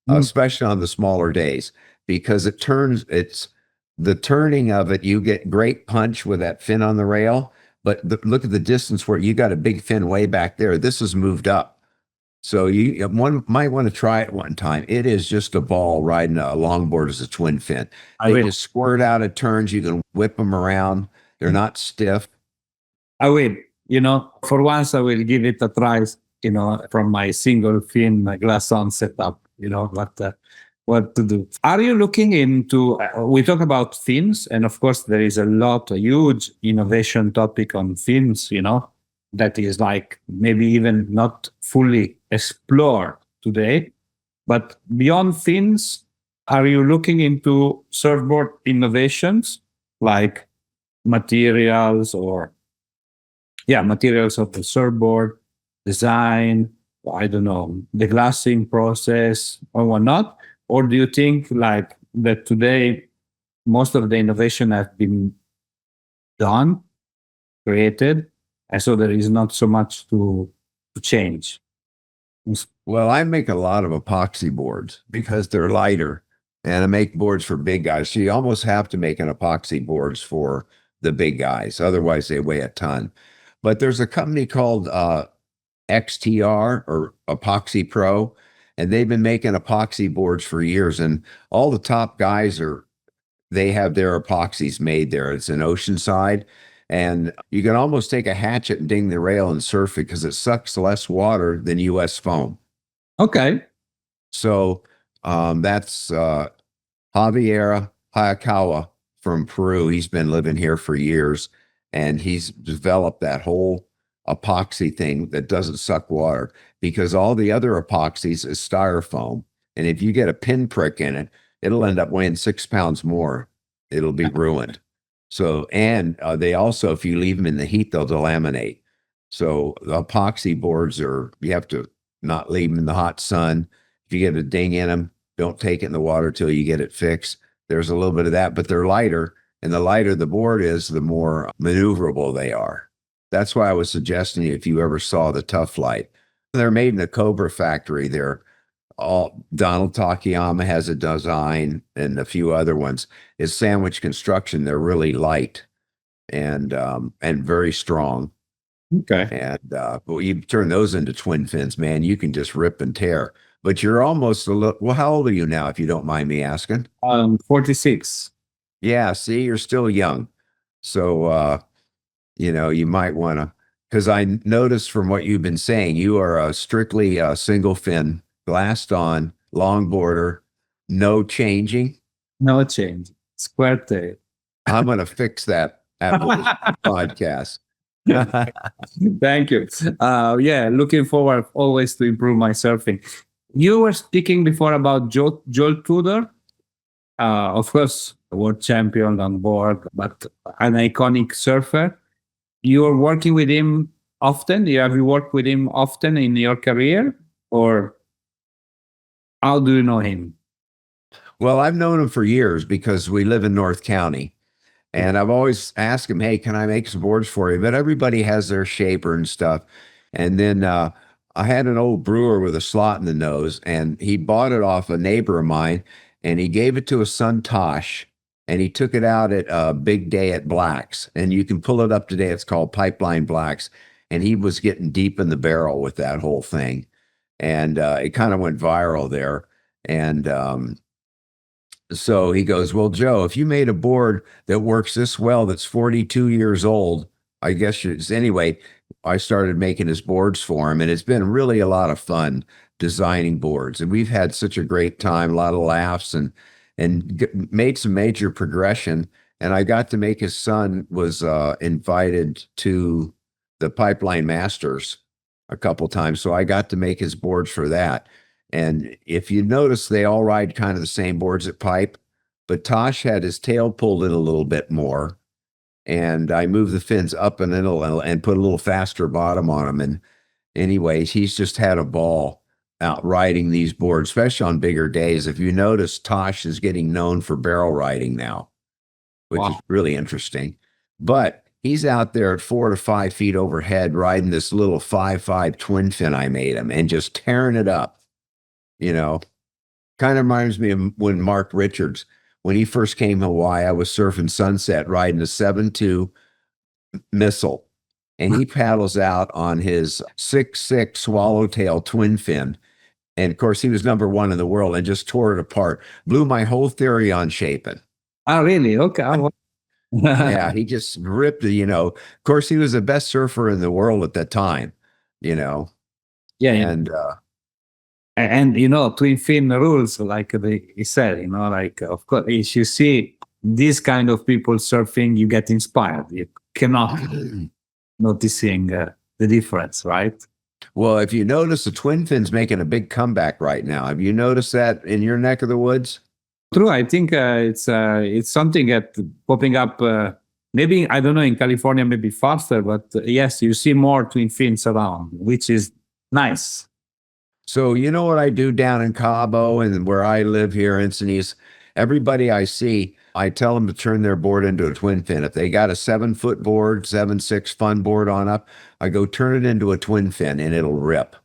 especially on the smaller days, because it's the turning of it. You get great punch with that fin on the rail, but look at the distance where you got a big fin way back there. This is moved up. So one might want to try it one time. It is just a ball riding a longboard as a twin fin. They just squirt out of turns. You can whip them around. They're not stiff. I will, for once I will give it a try, from my single fin, my glass on setup, what to do. Are you looking into, we talk about fins, and of course there is a huge innovation topic on fins, that is like maybe even not fully explored today. But beyond fins, are you looking into surfboard innovations like materials materials of the surfboard, design, I don't know, the glassing process or whatnot? Or do you think like that today most of the innovation has been done, created, and so there is not so much to change? Well, I make a lot of epoxy boards because they're lighter, and I make boards for big guys. So you almost have to make an epoxy boards for the big guys. Otherwise, they weigh a ton. But there's a company called XTR or Epoxy Pro, and they've been making epoxy boards for years. And all the top guys they have their epoxies made there. It's in Oceanside. And you can almost take a hatchet and ding the rail and surf it because it sucks less water than US foam. Okay. So that's Javier Hayakawa from Peru. He's been living here for years, and he's developed that whole epoxy thing that doesn't suck water, because all the other epoxies is styrofoam. And if you get a pinprick in it, it'll end up weighing 6 pounds more. It'll be ruined. So, and they also, if you leave them in the heat, they'll delaminate. So the epoxy boards you have to not leave them in the hot sun. If you get a ding in them, don't take it in the water till you get it fixed. There's a little bit of that, but they're lighter. And the lighter the board is, the more maneuverable they are. That's why I was suggesting if you ever saw the Tough Light. They're made in the Cobra factory. Donald Takayama has a design, and a few other ones. It's sandwich construction. They're really light and very strong. Okay. And but you turn those into twin fins, man, you can just rip and tear. But you're almost well, how old are you now, if you don't mind me asking? 46. Yeah, see, you're still young. So you might want to, because I noticed from what you've been saying, you are a strictly single fin, glassed on, longboarder, no changing. No change. Square tail. I'm going to fix that after this podcast. Thank you. Looking forward always to improve my surfing. You were speaking before about Joel Tudor, of course, world champion on board, but an iconic surfer. You are working with him often? Have you worked with him often in your career, or how do you know him? Well, I've known him for years because we live in North County, and I've always asked him, hey, can I make some boards for you? But everybody has their shaper and stuff. And then I had an old brewer with a slot in the nose, and he bought it off a neighbor of mine, and he gave it to his son, Tosh, and he took it out at a big day at Black's. And you can pull it up today. It's called Pipeline Black's. And he was getting deep in the barrel with that whole thing. And it kind of went viral there. And so he goes, well, Joe, if you made a board that works this well, that's 42 years old, I guess anyway, I started making his boards for him. And it's been really a lot of fun designing boards. And we've had such a great time, a lot of laughs, and made some major progression. And I got to make his son was invited to the Pipeline Masters a couple times. So I got to make his boards for that. And if you notice, they all ride kind of the same boards at Pipe, but Tosh had his tail pulled in a little bit more. and I moved the fins up and put a little faster bottom on them. And anyways, he's just had a ball out riding these boards, especially on bigger days. If you notice, Tosh is getting known for barrel riding now, which is really interesting. But he's out there at 4 to 5 feet overhead riding this little 5.5 twin fin I made him and just tearing it up. You know, kind of reminds me of when Mark Richards, when he first came to Hawaii, I was surfing Sunset riding a 7.2 Missile. And he paddles out on his 6.6 swallowtail twin fin. And of course, he was #1 in the world and just tore it apart. Blew my whole theory on shaping. Oh, really? Okay. Yeah, he just ripped it, you know. Of course, he was the best surfer in the world at that time, you know. Yeah. And you know, twin fin rules, like he said, you know, like, of course, if you see these kind of people surfing, you get inspired. You cannot noticing the difference, right? well, if you notice, the twin fin's making a big comeback right now. Have you noticed that in your neck of the woods? True. I think it's something that popping up. Maybe I don't know, in California, maybe faster, but yes, you see more twin fins around, which is nice. So you know what I do down in Cabo and where I live here in Encinitas? Everybody I see, I tell them to turn their board into a twin fin. If they got a 7-foot board, 7.6 fun board on up, I go turn it into a twin fin and it'll rip.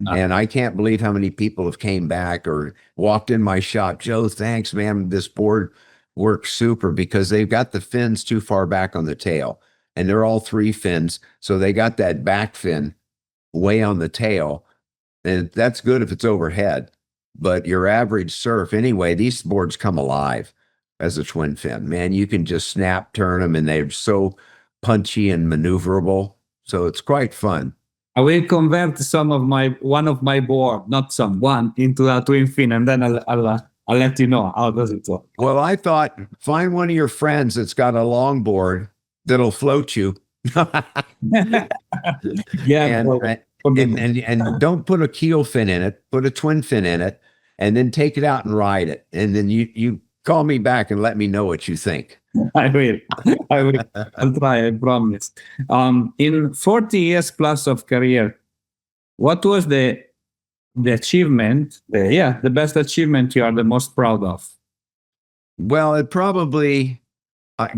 And I can't believe how many people have came back or walked in my shop. Joe, thanks, man. This board works super because they've got the fins too far back on the tail. And they're all 3 fins. So they got that back fin way on the tail. And that's good if it's overhead. But your average surf, anyway, these boards come alive as a twin fin. Man, you can just snap turn them and they're so punchy and maneuverable. So it's quite fun. I will convert one of my board, not one, into a twin fin, and then I'll let you know how does it work. Well, I thought find one of your friends that's got a longboard that'll float you. Yeah, and don't put a keel fin in it, put a twin fin in it, and then take it out and ride it. And then you call me back and let me know what you think. I will. I'll try, I promise. In 40 years plus of career, what was the achievement, the best achievement you are the most proud of? Well, it probably,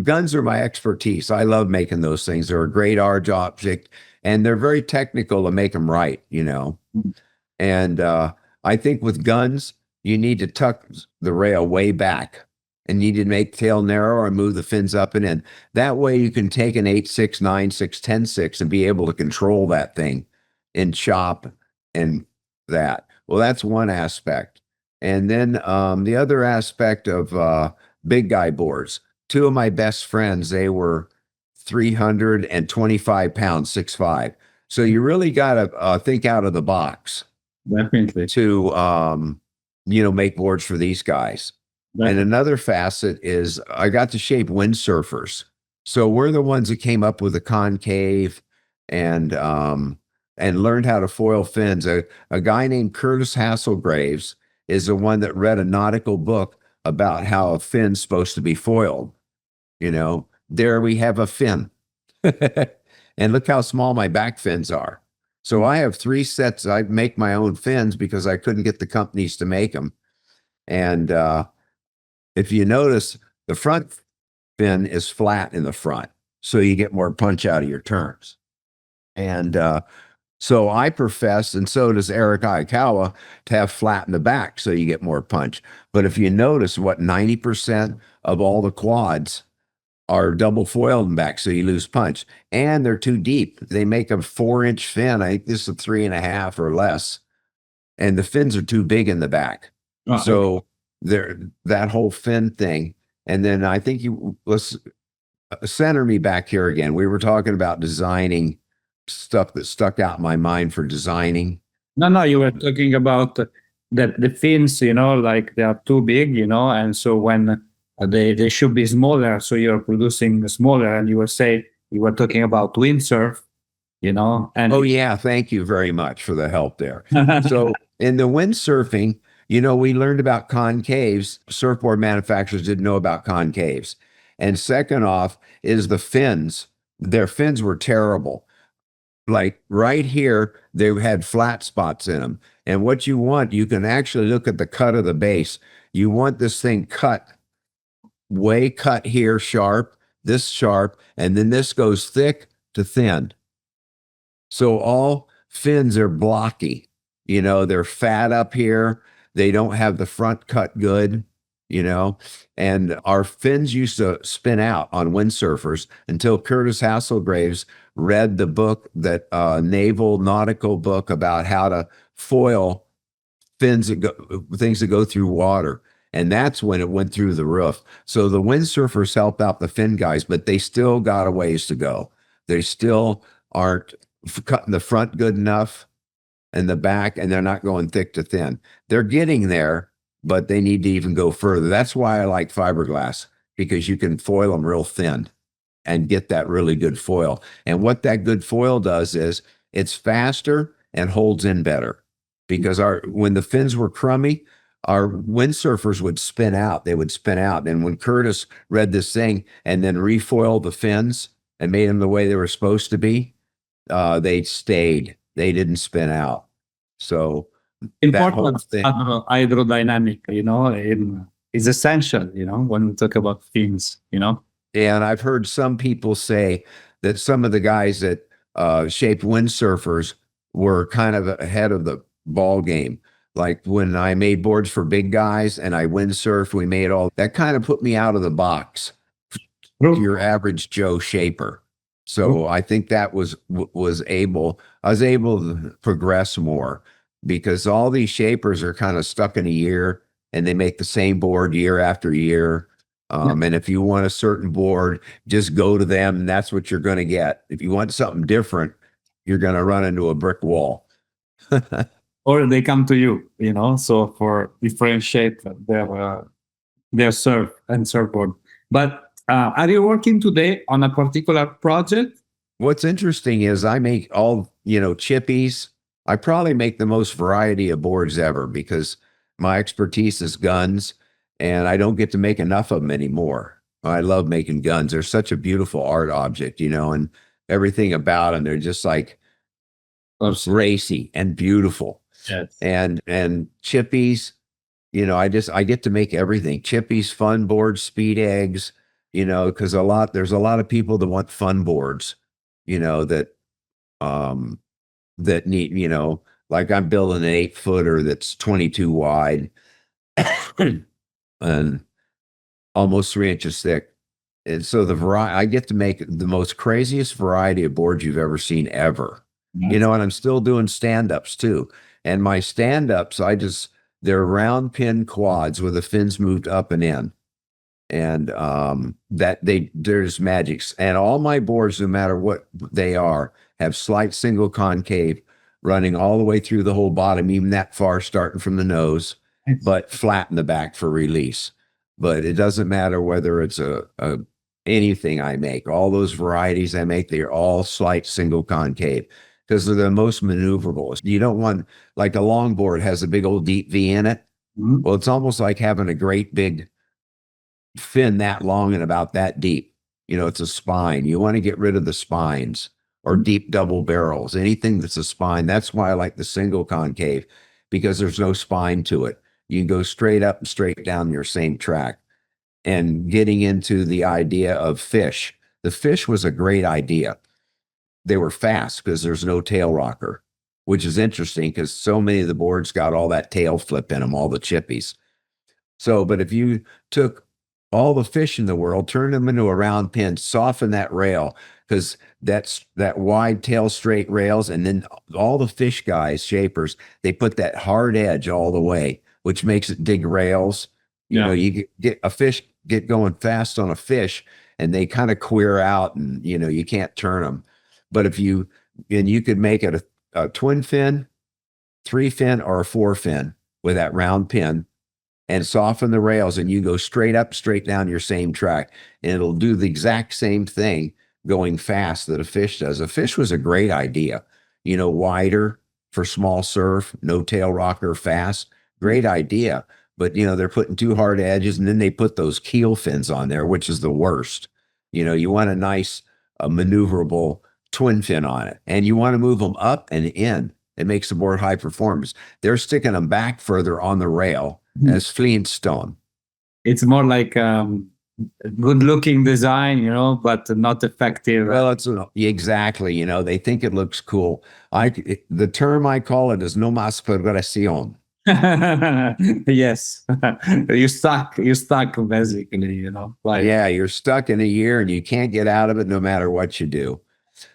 guns are my expertise. I love making those things. They're a great art object, and they're very technical to make them right, you know. And I think with guns, you need to tuck the rail way back. And you need to make tail narrow or move the fins up and in. That way you can take an 8.6, 9.6, 10.6 and be able to control that thing in chop and that. Well, that's one aspect. And then the other aspect of big guy boards. 2 of my best friends, they were 325 pounds, 6'5". So you really got to think out of the box. Definitely. To, make boards for these guys. And another facet is I got to shape windsurfers. So we're the ones that came up with the concave and learned how to foil fins. A guy named Curtis Hasselgraves is the one that read a nautical book about how a fin's supposed to be foiled. You know, there we have a fin. And look how small my back fins are. So I have 3 sets. I make my own fins because I couldn't get the companies to make them. And if you notice, the front fin is flat in the front, so you get more punch out of your turns. And so I profess, and so does Eric Aikawa, to have flat in the back, so you get more punch. But if you notice, 90% of all the quads are double foiled in back, so you lose punch. And they're too deep. They make a 4-inch fin. I think this is a 3.5 or less. And the fins are too big in the back. Oh, so that whole fin thing. And then I think let's center me back here again. We were talking about designing stuff that stuck out in my mind for designing. No, you were talking about the fins, like they are too big, and so when they should be smaller, so you're producing smaller, and you were talking about windsurf, and oh yeah, thank you very much for the help there. So in the windsurfing, we learned about concaves. Surfboard manufacturers didn't know about concaves. And second off is the fins. Their fins were terrible. Like right here, they had flat spots in them. And what you want, you can actually look at the cut of the base. You want this thing cut, way cut here, sharp, this sharp, and then this goes thick to thin. So all fins are blocky. You know, they're fat up here. They don't have the front cut good, you know. And our fins used to spin out on windsurfers until Curtis Hasselgraves read the book, that naval nautical book about how to foil fins that go, things that go through water. And that's when it went through the roof. So the windsurfers help out the fin guys, but they still got a ways to go. They still aren't cutting the front good enough and the back, and they're not going thick to thin. They're getting there, but they need to even go further. That's why I like fiberglass, because you can foil them real thin and get that really good foil. And what that good foil does is it's faster and holds in better. Because when the fins were crummy, our windsurfers would spin out. They would spin out. And when Curtis read this thing and then refoiled the fins and made them the way they were supposed to be, they stayed. They didn't spin out. So that whole Important thing. hydrodynamic, is essential, when we talk about fins, And I've heard some people say that some of the guys that shaped windsurfers were kind of ahead of the ball game. Like when I made boards for big guys and I windsurfed, we made all that, kind of put me out of the box to your average Joe shaper. So I think that I was able to progress more, because all these shapers are kind of stuck in a year and they make the same board year after year. And if you want a certain board, just go to them and that's what you're going to get. If you want something different, you're going to run into a brick wall. Or they come to you, so for differentiate their surf and surfboard. But are you working today on a particular project? What's interesting is I make all, chippies. I probably make the most variety of boards ever, because my expertise is guns and I don't get to make enough of them anymore. I love making guns. They're such a beautiful art object, and everything about them. They're just like racy and beautiful. Yes. And chippies, I get to make everything. Chippies, fun boards, speed eggs, because there's a lot of people that want fun boards, that need, like I'm building an 8-footer that's 22 wide and almost 3 inches thick. And so I get to make the most craziest variety of boards you've ever seen ever. Nice. And I'm still doing stand-ups too. And my stand-ups, they're round pin quads with the fins moved up and in. And there's magics. And all my boards, no matter what they are, have slight single concave running all the way through the whole bottom, even that far, starting from the nose, but flat in the back for release. But it doesn't matter whether it's anything I make. All those varieties I make, they're all slight single concave, because they're the most maneuverable. You don't want, like a longboard has a big old deep V in it. Mm-hmm. Well, it's almost like having a great big fin that long and about that deep. It's a spine. You want to get rid of the spines, or deep double barrels, anything that's a spine. That's why I like the single concave, because there's no spine to it. You can go straight up and straight down your same track. And getting into the idea of fish, the fish was a great idea. They were fast because there's no tail rocker, which is interesting because so many of the boards got all that tail flip in them, all the chippies. So, but if you took all the fish in the world, turn them into a round pin, soften that rail, because that's that wide tail straight rails, and then all the fish guys, shapers, they put that hard edge all the way, which makes it dig rails. You get a fish, get going fast on a fish, and they kind of queer out, and you can't turn them. But you could make it a twin fin, 3-fin, or a 4-fin with that round pin, and soften the rails, and you go straight up, straight down your same track, and it'll do the exact same thing going fast that a fish does. A fish was a great idea, wider for small surf, no tail rocker, fast, great idea. but they're putting too hard edges, and then they put those keel fins on there, which is the worst. You want a nice, maneuverable twin fin on it, and you want to move them up and in. It makes the board high performance. They're sticking them back further on the rail as Flintstone. It's more like good looking design, but not effective. Well, it's exactly. They think it looks cool. The term I call it is no más progresión. Yes, you stuck basically. Like, yeah, you're stuck in a year and you can't get out of it no matter what you do.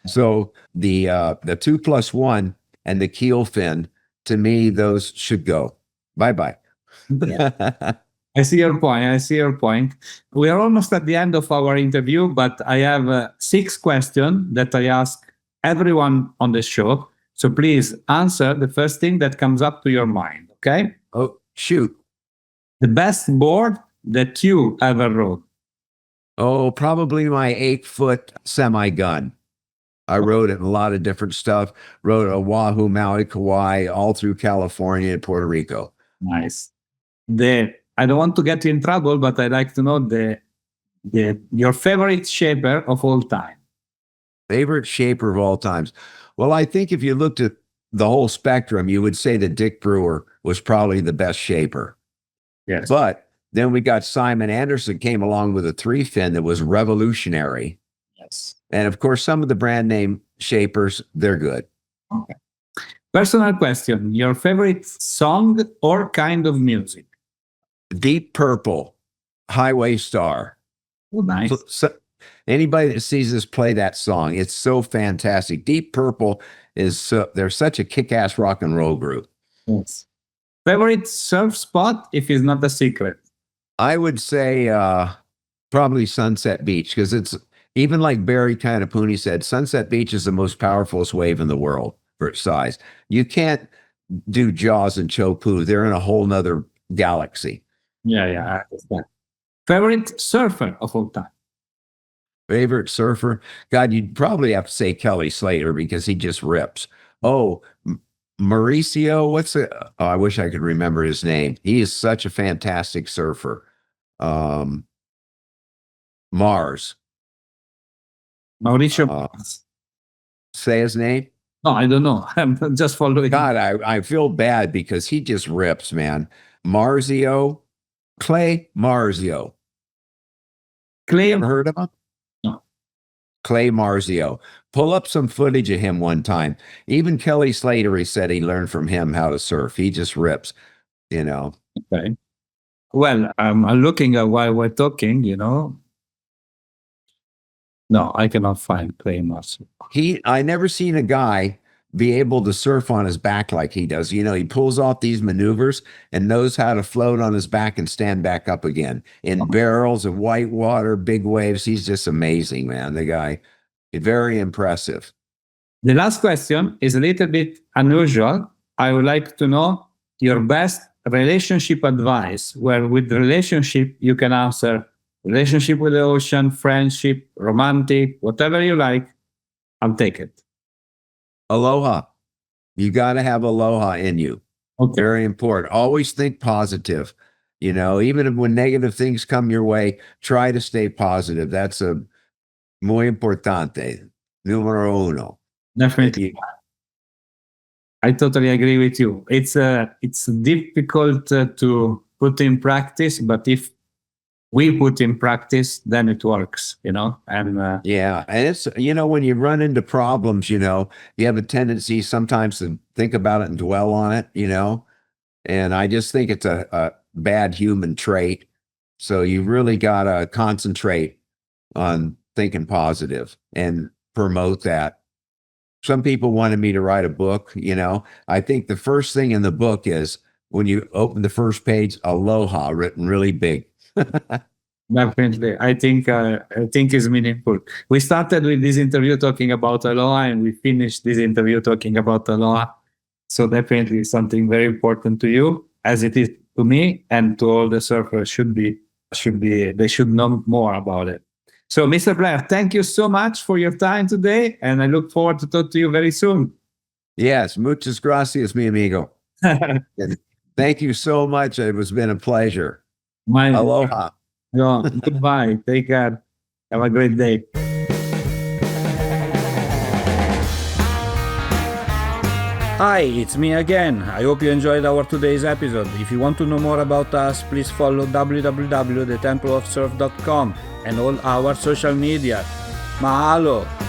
So the 2+1 and the keel fin, to me, those should go. Bye-bye. I see your point. We are almost at the end of our interview, but I have 6 questions that I ask everyone on the show. So please answer the first thing that comes up to your mind, okay? Oh, shoot. The best board that you ever rode? Oh, probably my 8-foot semi-gun. I rode it in a lot of different stuff. Rode Oahu, Maui, Kauai, all through California and Puerto Rico. Nice. I don't want to get you in trouble, but I'd like to know your favorite shaper of all time. Favorite shaper of all times. Well, I think if you looked at the whole spectrum, you would say that Dick Brewer was probably the best shaper. Yes. But then we got Simon Anderson came along with a 3-fin that was revolutionary. Yes. And of course, some of the brand name shapers, they're good. Okay. Personal question. Your favorite song or kind of music? Deep Purple, Highway Star. Oh, nice. So anybody that sees us play that song, it's so fantastic. Deep Purple they're such a kick-ass rock and roll group. Yes. Favorite surf spot, if it's not a secret? I would say probably Sunset Beach, because it's even like Barry Tanapuni said, Sunset Beach is the most powerfulest wave in the world for its size. You can't do Jaws and Chopu. They're in a whole nother galaxy. Yeah, I understand. Favorite surfer of all time? Favorite surfer? God, you'd probably have to say Kelly Slater because he just rips. Oh, Mauricio, I wish I could remember his name. He is such a fantastic surfer. Mars. Mauricio. Say his name? No, I don't know. I'm just following. God, I feel bad because he just rips, man. Clay Marzio. Clay. Ever heard of him? No. Clay Marzio. Pull up some footage of him one time. Even Kelly Slater, he said he learned from him how to surf. He just rips, Okay. Well, I'm looking at while we're talking, No, I cannot find Clay Marzio. I never seen a guy be able to surf on his back like he does. He pulls off these maneuvers and knows how to float on his back and stand back up again in barrels of white water, big waves. He's just amazing, man. The guy, very impressive. The last question is a little bit unusual. I would like to know your best relationship advice, where with relationship, you can answer relationship with the ocean, friendship, romantic, whatever you like. I'll take it. Aloha. You got to have aloha in you. Okay. Very important. Always think positive. Even when negative things come your way, try to stay positive. That's muy importante. Numero uno. Definitely. I totally agree with you. It's difficult to put in practice, but if we put in practice, then it works, and yeah. And it's, when you run into problems, you have a tendency sometimes to think about it and dwell on it, and I just think it's a bad human trait. So you really got to concentrate on thinking positive and promote that. Some people wanted me to write a book, I think the first thing in the book is when you open the first page, aloha written really big. Definitely. I think it's meaningful. We started with this interview talking about aloha, and we finished this interview talking about aloha. So definitely something very important to you, as it is to me, and to all the surfers they should know more about it. So, Mr. Blair, thank you so much for your time today, and I look forward to talk to you very soon. Yes, muchas gracias, mi amigo. Thank you so much. It has been a pleasure. My Aloha. Yeah, goodbye. Take care. Have a great day. Hi, it's me again. I hope you enjoyed our today's episode. If you want to know more about us, please follow www.thetempleofsurf.com and all our social media. Mahalo!